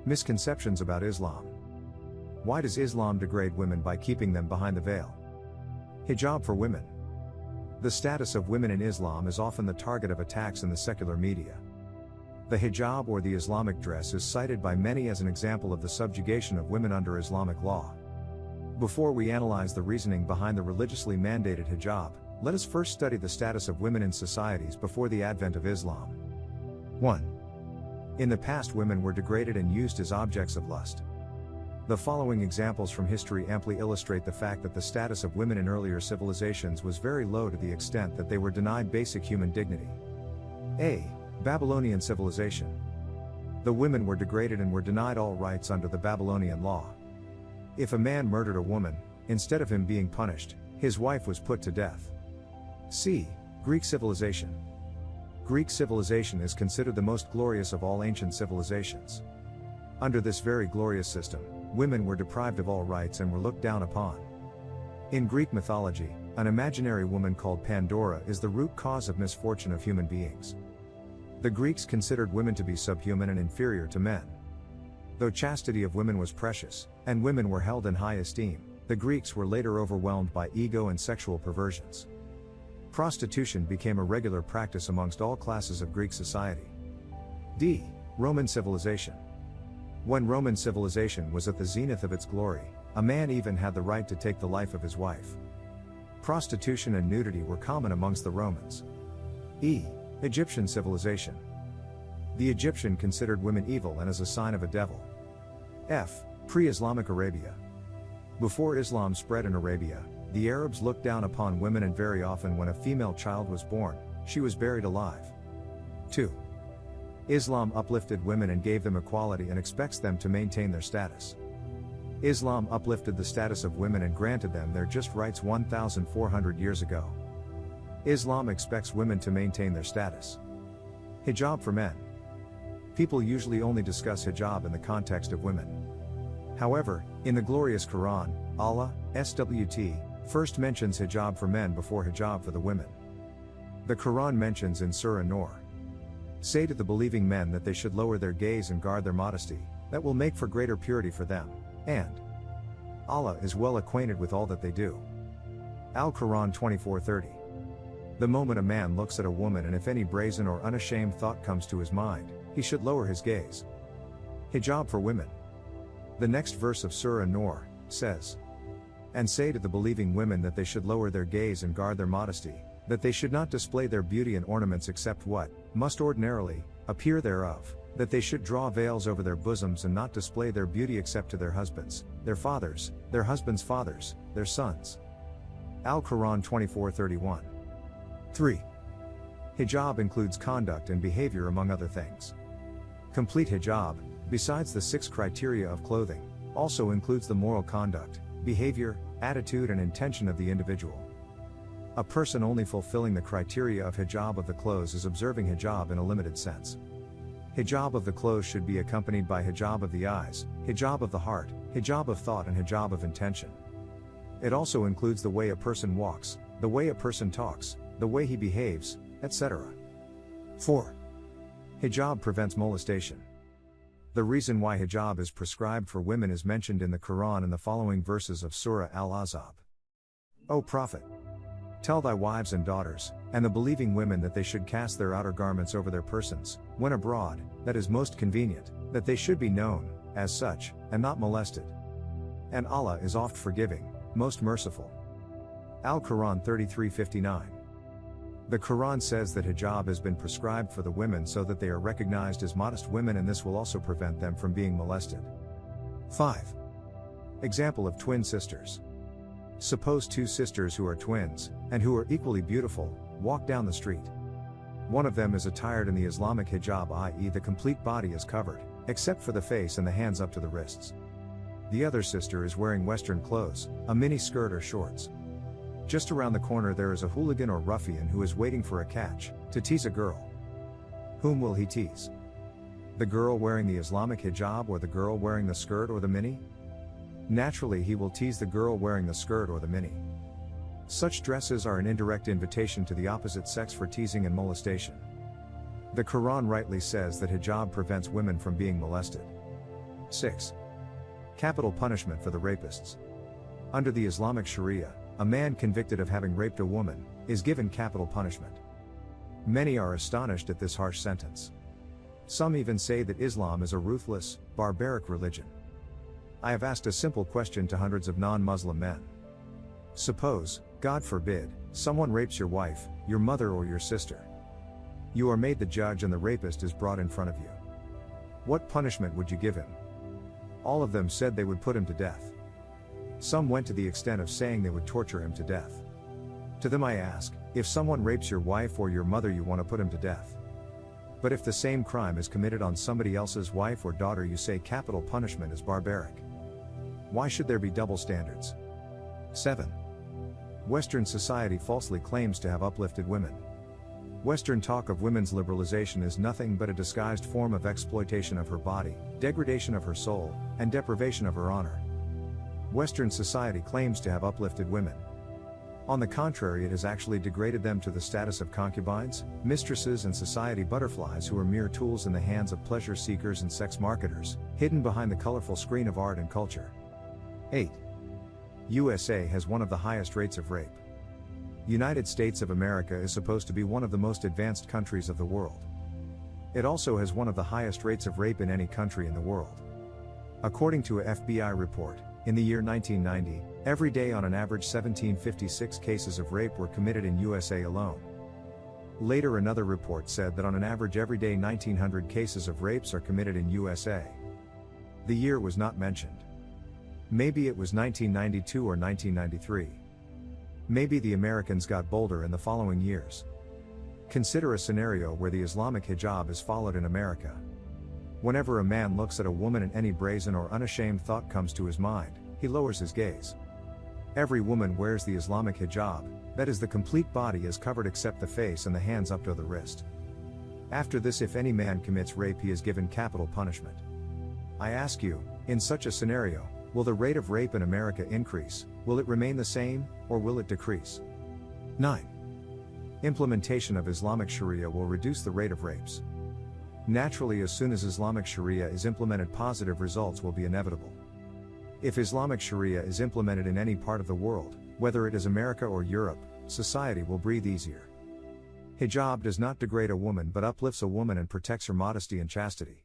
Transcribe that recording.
Misconceptions about Islam. Why does Islam degrade women by keeping them behind the veil? Hijab for women. The status of women in Islam is often the target of attacks in the secular media. The hijab or the Islamic dress is cited by many as an example of the subjugation of women under Islamic law. Before we analyze the reasoning behind the religiously mandated hijab, let us first study the status of women in societies before the advent of Islam. 1. In the past, women were degraded and used as objects of lust. The following examples from history amply illustrate the fact that the status of women in earlier civilizations was very low to the extent that they were denied basic human dignity. A. Babylonian civilization. The women were degraded and were denied all rights under the Babylonian law. If a man murdered a woman, instead of him being punished, his wife was put to death. C. Greek civilization. Greek civilization is considered the most glorious of all ancient civilizations. Under this very glorious system, women were deprived of all rights and were looked down upon. In Greek mythology, an imaginary woman called Pandora is the root cause of misfortune of human beings. The Greeks considered women to be subhuman and inferior to men. Though chastity of women was precious, and women were held in high esteem, the Greeks were later overwhelmed by ego and sexual perversions. Prostitution became a regular practice amongst all classes of Greek society. D. Roman civilization. When Roman civilization was at the zenith of its glory, a man even had the right to take the life of his wife. Prostitution and nudity were common amongst the Romans. E. Egyptian civilization. The Egyptian considered women evil and as a sign of a devil. F. Pre-Islamic Arabia. Before Islam spread in Arabia, the Arabs looked down upon women, and very often when a female child was born, she was buried alive. 2. Islam uplifted women and gave them equality and expects them to maintain their status. Islam uplifted the status of women and granted them their just rights 1,400 years ago. Islam expects women to maintain their status. Hijab for men. People usually only discuss hijab in the context of women. However, in the glorious Quran, Allah, SWT, first mentions hijab for men before hijab for the women. The Quran mentions in Surah Nur, "Say to the believing men that they should lower their gaze and guard their modesty, that will make for greater purity for them, and Allah is well acquainted with all that they do." Al-Quran 24:30. The moment a man looks at a woman and if any brazen or unashamed thought comes to his mind, he should lower his gaze. Hijab for women. The next verse of Surah Nur says, "And say to the believing women that they should lower their gaze and guard their modesty, that they should not display their beauty and ornaments except what must ordinarily appear thereof, that they should draw veils over their bosoms and not display their beauty except to their husbands, their fathers, their husbands' fathers, their sons." Al-Quran 24:31. 3. Hijab includes conduct and behavior among other things. Complete hijab, besides the 6 criteria of clothing, also includes the moral conduct, behavior, attitude and intention of the individual. A person only fulfilling the criteria of hijab of the clothes is observing hijab in a limited sense. Hijab of the clothes should be accompanied by hijab of the eyes, hijab of the heart, hijab of thought and hijab of intention. It also includes the way a person walks, the way a person talks, the way he behaves, etc. 4. Hijab prevents molestation. The reason why hijab is prescribed for women is mentioned in the Quran in the following verses of Surah Al-Ahzab. O Prophet! Tell thy wives and daughters, and the believing women that they should cast their outer garments over their persons, when abroad, that is most convenient, that they should be known, as such, and not molested. And Allah is oft forgiving, most merciful. Al-Quran 33:59. The Quran says that hijab has been prescribed for the women so that they are recognized as modest women, and this will also prevent them from being molested. 5. Example of twin sisters. Suppose 2 sisters who are twins, and who are equally beautiful, walk down the street. One of them is attired in the Islamic hijab, i.e. the complete body is covered, except for the face and the hands up to the wrists. The other sister is wearing Western clothes, a mini skirt or shorts. Just around the corner there is a hooligan or ruffian who is waiting for a catch, to tease a girl. Whom will he tease? The girl wearing the Islamic hijab or the girl wearing the skirt or the mini? Naturally he will tease the girl wearing the skirt or the mini. Such dresses are an indirect invitation to the opposite sex for teasing and molestation. The Quran rightly says that hijab prevents women from being molested. 6. Capital punishment for the rapists. Under the Islamic Sharia, a man convicted of having raped a woman is given capital punishment. Many are astonished at this harsh sentence. Some even say that Islam is a ruthless, barbaric religion. I have asked a simple question to hundreds of non-Muslim men. Suppose, God forbid, someone rapes your wife, your mother or your sister. You are made the judge and the rapist is brought in front of you. What punishment would you give him? All of them said they would put him to death. Some went to the extent of saying they would torture him to death. To them I ask, if someone rapes your wife or your mother, you want to put him to death. But if the same crime is committed on somebody else's wife or daughter, you say capital punishment is barbaric. Why should there be double standards? 7. Western society falsely claims to have uplifted women. Western talk of women's liberalization is nothing but a disguised form of exploitation of her body, degradation of her soul, and deprivation of her honor. Western society claims to have uplifted women. On the contrary, it has actually degraded them to the status of concubines, mistresses and society butterflies who are mere tools in the hands of pleasure seekers and sex marketers, hidden behind the colorful screen of art and culture. 8. USA has one of the highest rates of rape. United States of America is supposed to be one of the most advanced countries of the world. It also has one of the highest rates of rape in any country in the world. According to a FBI report, in the year 1990, every day on an average 1756 cases of rape were committed in USA alone. Later another report said that on an average every day 1900 cases of rapes are committed in USA. The year was not mentioned. Maybe it was 1992 or 1993. Maybe the Americans got bolder in the following years. Consider a scenario where the Islamic hijab is followed in America. Whenever a man looks at a woman and any brazen or unashamed thought comes to his mind, he lowers his gaze. Every woman wears the Islamic hijab, that is, the complete body is covered except the face and the hands up to the wrist. After this, if any man commits rape, he is given capital punishment. I ask you, in such a scenario, will the rate of rape in America increase, will it remain the same, or will it decrease? 9. Implementation of Islamic Sharia will reduce the rate of rapes. Naturally, as soon as Islamic Sharia is implemented, positive results will be inevitable. If Islamic Sharia is implemented in any part of the world, whether it is America or Europe, society will breathe easier. Hijab does not degrade a woman but uplifts a woman and protects her modesty and chastity.